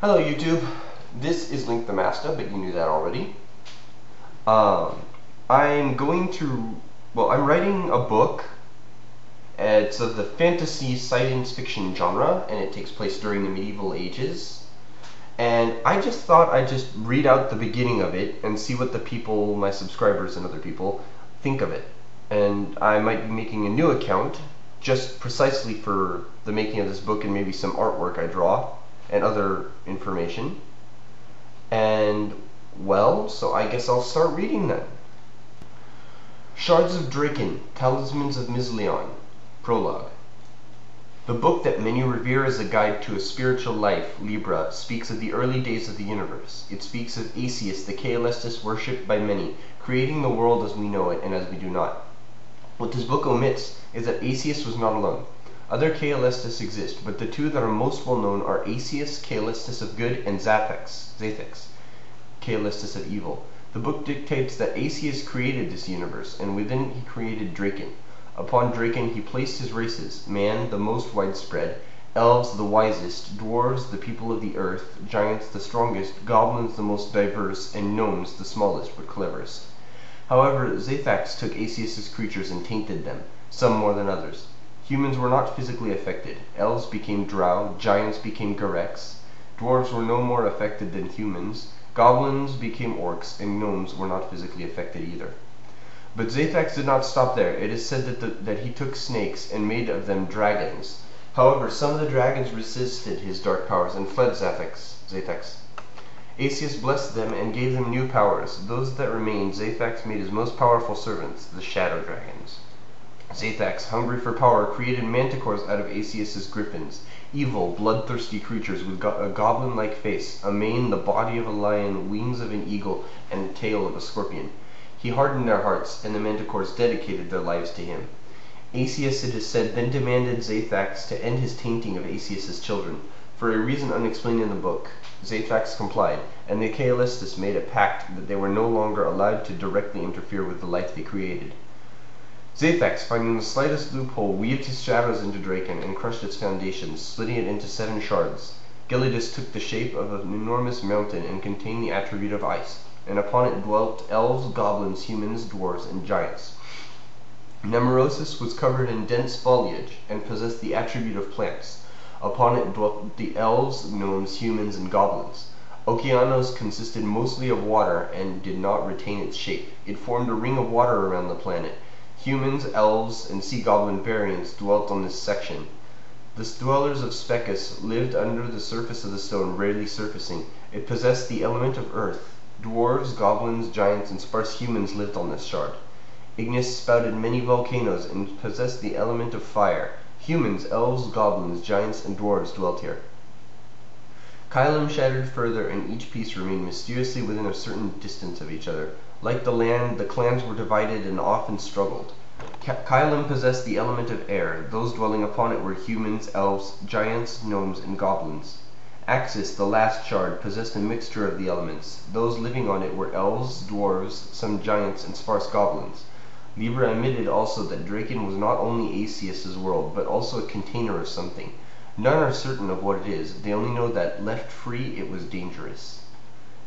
Hello YouTube, this is Link the Master, but you knew that already. I'm writing a book. It's of the fantasy science fiction genre, and it takes place during the medieval ages. And I just thought I'd just read out the beginning of it and see what the people, my subscribers and other people, think of it. And I might be making a new account just precisely for the making of this book and maybe some artwork I draw and other information. And, well, so I guess I'll start reading then. Shards of Draken, Talismans of Mislion, Prologue. The book that many revere as a guide to a spiritual life, Libra, speaks of the early days of the universe. It speaks of Asius, the Kaelestis worshipped by many, creating the world as we know it and as we do not. What this book omits is that Asius was not alone. Other Kaelestis exist, but the two that are most well known are Asius, Kaelestis of good, and Zathex, Kaelestis of evil. The book dictates that Asius created this universe, and within he created Draken. Upon Draken he placed his races: man, the most widespread; elves, the wisest; dwarves, the people of the earth; giants, the strongest; goblins, the most diverse; and gnomes, the smallest but cleverest. However, Zathex took Asius's creatures and tainted them, some more than others. Humans were not physically affected. Elves became drow, giants became Garex, dwarves were no more affected than humans, goblins became orcs, and gnomes were not physically affected either. But Zathex did not stop there. It is said that he took snakes and made of them dragons. However, some of the dragons resisted his dark powers and fled Zathex. Asius blessed them and gave them new powers. Those that remained, Zathex made his most powerful servants, the shadow dragons. Zathex, hungry for power, created manticores out of Asius's griffins, evil, bloodthirsty creatures with a goblin-like face, a mane the body of a lion, wings of an eagle, and tail of a scorpion. He hardened their hearts, and the manticores dedicated their lives to him. Asius, it is said, then demanded Zathex to end his tainting of Asius's children. For a reason unexplained in the book, Zathex complied, and the Kaelestis made a pact that they were no longer allowed to directly interfere with the life they created. Zathex, finding the slightest loophole, weaved his shadows into Draken and crushed its foundations, splitting it into 7 shards. Gelidus took the shape of an enormous mountain and contained the attribute of ice, and upon it dwelt elves, goblins, humans, dwarves, and giants. Nemorosis was covered in dense foliage and possessed the attribute of plants. Upon it dwelt the elves, gnomes, humans, and goblins. Okeanos consisted mostly of water and did not retain its shape. It formed a ring of water around the planet. Humans, elves, and sea goblin variants dwelt on this section. The dwellers of Specus lived under the surface of the stone, rarely surfacing. It possessed the element of earth. Dwarves, goblins, giants, and sparse humans lived on this shard. Ignis spouted many volcanoes and possessed the element of fire. Humans, elves, goblins, giants, and dwarves dwelt here. Kylum shattered further, and each piece remained mysteriously within a certain distance of each other. Like the land, the clans were divided and often struggled. Kylum possessed the element of air. Those dwelling upon it were humans, elves, giants, gnomes, and goblins. Axis, the last shard, possessed a mixture of the elements. Those living on it were elves, dwarves, some giants, and sparse goblins. Libra admitted also that Draken was not only Asius's world, but also a container of something. None are certain of what it is. They only know that, left free, it was dangerous.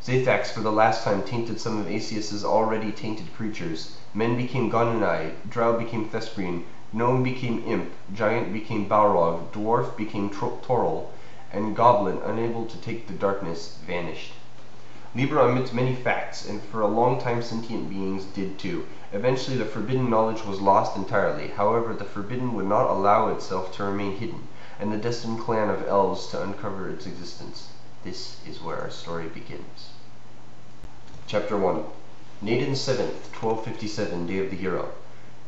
Zathex for the last time tainted some of Asius's already tainted creatures. Men became Gonunai, drow became Thespian, gnome became imp, giant became Balrog, dwarf became Toril, and goblin, unable to take the darkness, vanished. Libra omits many facts, and for a long time sentient beings did too. Eventually the forbidden knowledge was lost entirely. However, the forbidden would not allow itself to remain hidden, and the destined clan of elves to uncover its existence. This is where our story begins. Chapter 1. Naden 7th, 1257, day of the hero.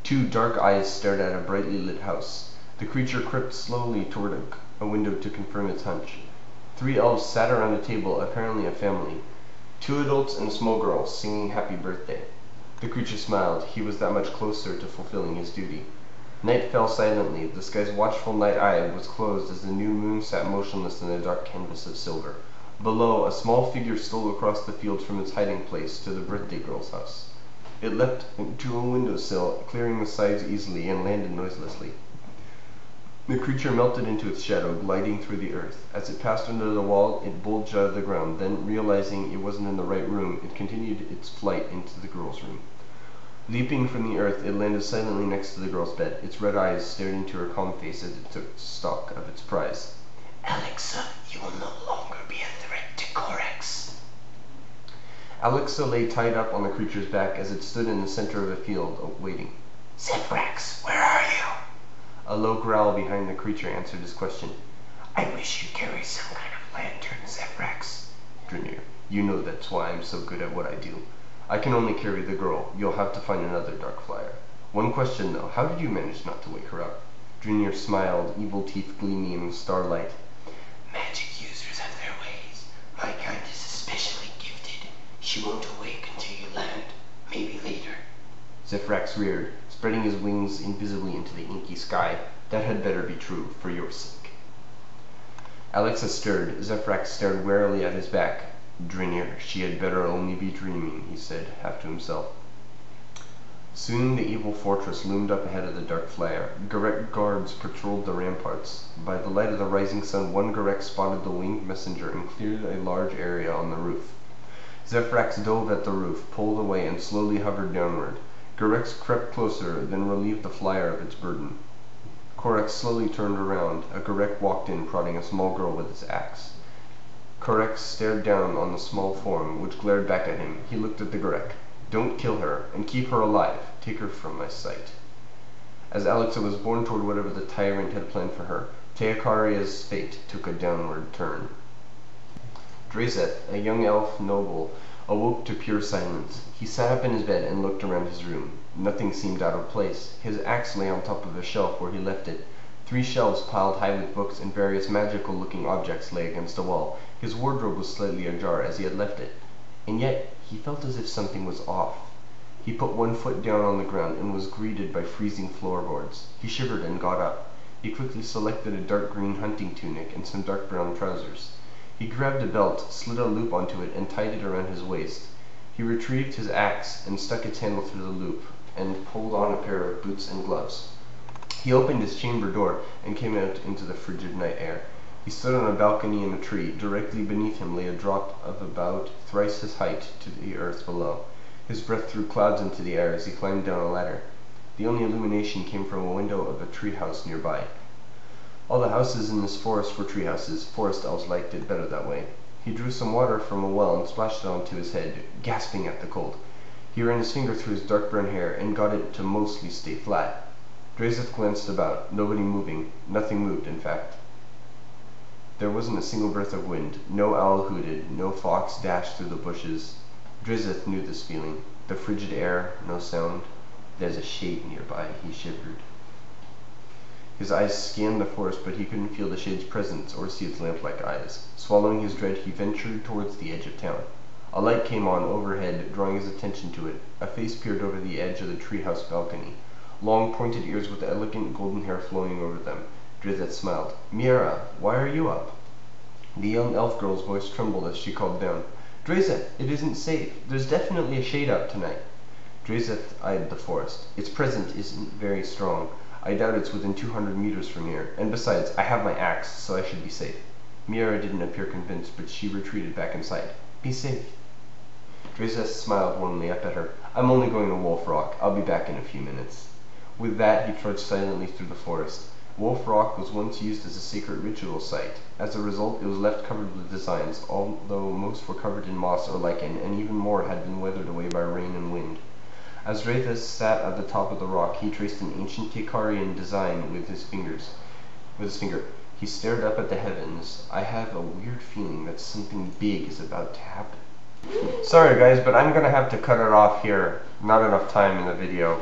2 dark eyes stared at a brightly lit house. The creature crept slowly toward a window to confirm its hunch. 3 elves sat around a table, apparently a family. 2 adults and a small girl, singing happy birthday. The creature smiled. He was that much closer to fulfilling his duty. Night fell silently. The sky's watchful night eye was closed as the new moon sat motionless in a dark canvas of silver. Below, a small figure stole across the fields from its hiding place to the birthday girl's house. It leapt to a windowsill, clearing the sides easily, and landed noiselessly. The creature melted into its shadow, gliding through the earth. As it passed under the wall, it bulged out of the ground. Then, realizing it wasn't in the right room, it continued its flight into the girl's room. Leaping from the earth, it landed silently next to the girl's bed. Its red eyes stared into her calm face as it took stock of its prize. Alexa, you will no longer be a threat to Corax. Alexa lay tied up on the creature's back as it stood in the center of a field, waiting. Zefrax, where are you? A low growl behind the creature answered his question. I wish you'd carry some kind of lantern, Zefrax. Drinir, you know that's why I'm so good at what I do. I can only carry the girl. You'll have to find another dark flyer. One question, though. How did you manage not to wake her up? Drinir smiled, evil teeth gleaming in the starlight. Magic users have their ways. My kind is especially gifted. She won't awake until you land. Maybe later. Zefrax reared, spreading his wings invisibly into the inky sky. That had better be true, for your sake. Alexa stirred. Zefrax stared warily at his back. Drinir, she had better only be dreaming, he said, half to himself. Soon the evil fortress loomed up ahead of the dark flyer. Garek guards patrolled the ramparts. By the light of the rising sun, one Garek spotted the winged messenger and cleared a large area on the roof. Zefrax dove at the roof, pulled away, and slowly hovered downward. Gareks crept closer, then relieved the flyer of its burden. Corax slowly turned around. A Garek walked in, prodding a small girl with his axe. Corax stared down on the small form, which glared back at him. He looked at the Garek. Don't kill her, and keep her alive. Take her from my sight. As Alexa was borne toward whatever the tyrant had planned for her, Teokaria's fate took a downward turn. Drazeth, a young elf noble, awoke to pure silence. He sat up in his bed and looked around his room. Nothing seemed out of place. His axe lay on top of a shelf where he left it. 3 shelves piled high with books and various magical-looking objects lay against a wall. His wardrobe was slightly ajar as he had left it. And yet, he felt as if something was off. He put 1 foot down on the ground and was greeted by freezing floorboards. He shivered and got up. He quickly selected a dark green hunting tunic and some dark brown trousers. He grabbed a belt, slid a loop onto it, and tied it around his waist. He retrieved his axe and stuck its handle through the loop, and pulled on a pair of boots and gloves. He opened his chamber door and came out into the frigid night air. He stood on a balcony in a tree. Directly beneath him lay a drop of about thrice his height to the earth below. His breath threw clouds into the air as he climbed down a ladder. The only illumination came from a window of a tree house nearby. All the houses in this forest were tree houses. Forest elves liked it better that way. He drew some water from a well and splashed it onto his head, gasping at the cold. He ran his finger through his dark brown hair and got it to mostly stay flat. Drazeth glanced about. Nobody moving. Nothing moved, in fact. There wasn't a single breath of wind. No owl hooted. No fox dashed through the bushes. Drazeth knew this feeling. The frigid air, no sound. There's a shade nearby, he shivered. His eyes scanned the forest, but he couldn't feel the shade's presence or see its lamp-like eyes. Swallowing his dread, he ventured towards the edge of town. A light came on overhead, drawing his attention to it. A face peered over the edge of the treehouse balcony. Long pointed ears with elegant golden hair flowing over them. Drazeth smiled. Miera, why are you up? The young elf girl's voice trembled as she called down. Drazeth, it isn't safe. There's definitely a shade out tonight. Drazeth eyed the forest. Its presence isn't very strong. I doubt it's within 200 meters from here. And besides, I have my axe, so I should be safe. Miera didn't appear convinced, but she retreated back inside. Be safe. Drazeth smiled warmly up at her. I'm only going to Wolf Rock. I'll be back in a few minutes. With that, he trudged silently through the forest. Wolf Rock was once used as a sacred ritual site. As a result, it was left covered with designs, although most were covered in moss or lichen, and even more had been weathered away by rain and wind. As Drazeth sat at the top of the rock, he traced an ancient Teokarian design with his finger. He stared up at the heavens. I have a weird feeling that something big is about to happen. Sorry guys, but I'm gonna have to cut it off here. Not enough time in the video.